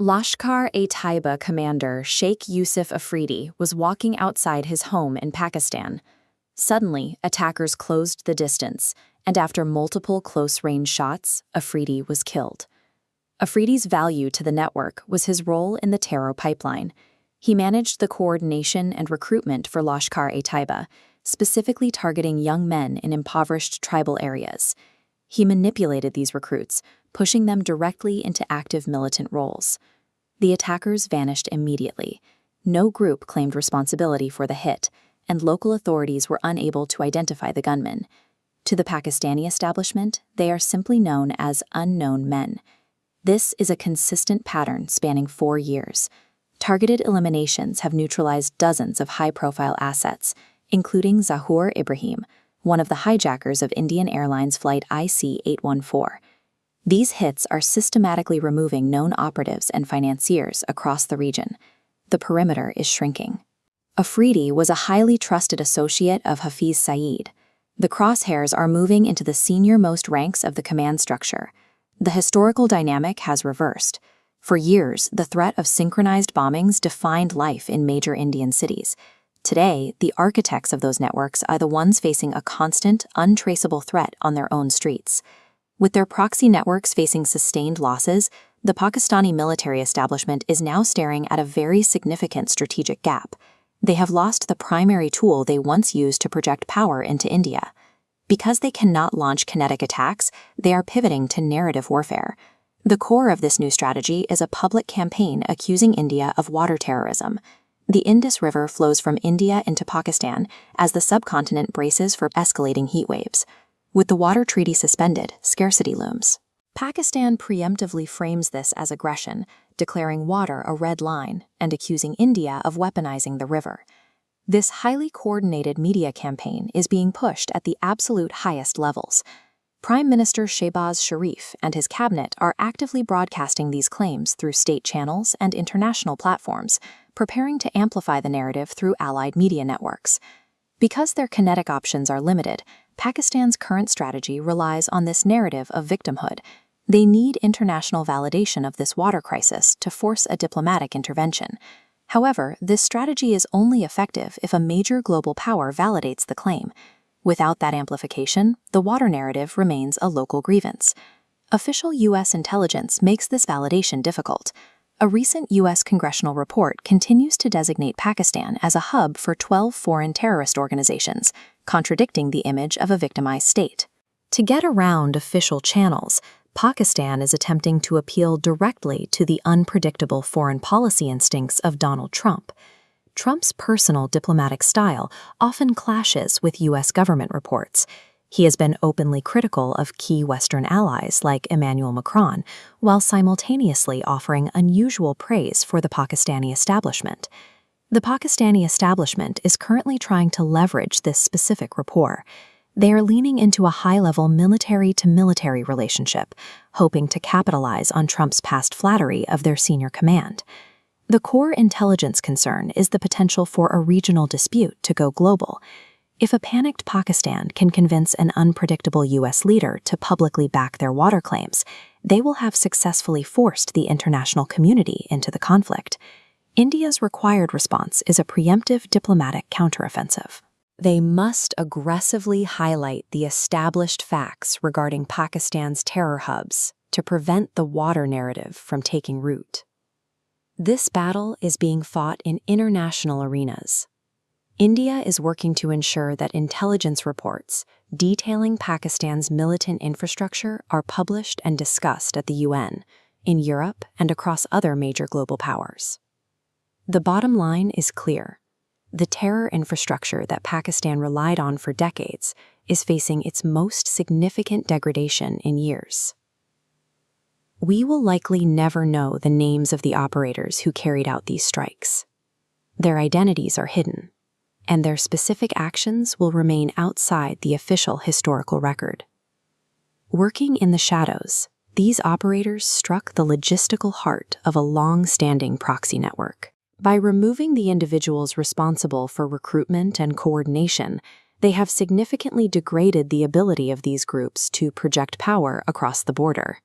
Lashkar-e-Taiba commander Sheikh Yusuf Afridi was walking outside his home in Pakistan. Suddenly, attackers closed the distance, and after multiple close-range shots, Afridi was killed. Afridi's value to the network was his role in the terror pipeline. He managed the coordination and recruitment for Lashkar-e-Taiba, specifically targeting young men in impoverished tribal areas. He manipulated these recruits, pushing them directly into active militant roles. The attackers vanished immediately. No group claimed responsibility for the hit, and local authorities were unable to identify the gunmen. To the Pakistani establishment, they are simply known as unknown men. This is a consistent pattern spanning 4 years. Targeted eliminations have neutralized dozens of high-profile assets, including Zahoor Ibrahim, one of the hijackers of Indian Airlines Flight IC-814. These hits are systematically removing known operatives and financiers across the region. The perimeter is shrinking. Afridi was a highly trusted associate of Hafiz Saeed. The crosshairs are moving into the senior-most ranks of the command structure. The historical dynamic has reversed. For years, the threat of synchronized bombings defined life in major Indian cities. Today, the architects of those networks are the ones facing a constant, untraceable threat on their own streets. With their proxy networks facing sustained losses, the Pakistani military establishment is now staring at a very significant strategic gap. They have lost the primary tool they once used to project power into India. Because they cannot launch kinetic attacks, they are pivoting to narrative warfare. The core of this new strategy is a public campaign accusing India of water terrorism. The Indus River flows from India into Pakistan as the subcontinent braces for escalating heatwaves. With the water treaty suspended, scarcity looms. Pakistan preemptively frames this as aggression, declaring water a red line and accusing India of weaponizing the river. This highly coordinated media campaign is being pushed at the absolute highest levels. Prime Minister Shehbaz Sharif and his cabinet are actively broadcasting these claims through state channels and international platforms, preparing to amplify the narrative through allied media networks. Because their kinetic options are limited, Pakistan's current strategy relies on this narrative of victimhood. They need international validation of this water crisis to force a diplomatic intervention. However, this strategy is only effective if a major global power validates the claim. Without that amplification, the water narrative remains a local grievance. Official U.S. intelligence makes this validation difficult. A recent U.S. congressional report continues to designate Pakistan as a hub for 12 foreign terrorist organizations, contradicting the image of a victimized state. To get around official channels, Pakistan is attempting to appeal directly to the unpredictable foreign policy instincts of Donald Trump. Trump's personal diplomatic style often clashes with U.S. government reports. He has been openly critical of key Western allies like Emmanuel Macron, while simultaneously offering unusual praise for the Pakistani establishment. The Pakistani establishment is currently trying to leverage this specific rapport. They are leaning into a high-level military-to-military relationship, hoping to capitalize on Trump's past flattery of their senior command. The core intelligence concern is the potential for a regional dispute to go global. If a panicked Pakistan can convince an unpredictable U.S. leader to publicly back their water claims, they will have successfully forced the international community into the conflict. India's required response is a preemptive diplomatic counteroffensive. They must aggressively highlight the established facts regarding Pakistan's terror hubs to prevent the water narrative from taking root. This battle is being fought in international arenas. India is working to ensure that intelligence reports detailing Pakistan's militant infrastructure are published and discussed at the UN, in Europe, and across other major global powers. The bottom line is clear. The terror infrastructure that Pakistan relied on for decades is facing its most significant degradation in years. We will likely never know the names of the operators who carried out these strikes. Their identities are hidden, and their specific actions will remain outside the official historical record. Working in the shadows, these operators struck the logistical heart of a long-standing proxy network. By removing the individuals responsible for recruitment and coordination, they have significantly degraded the ability of these groups to project power across the border.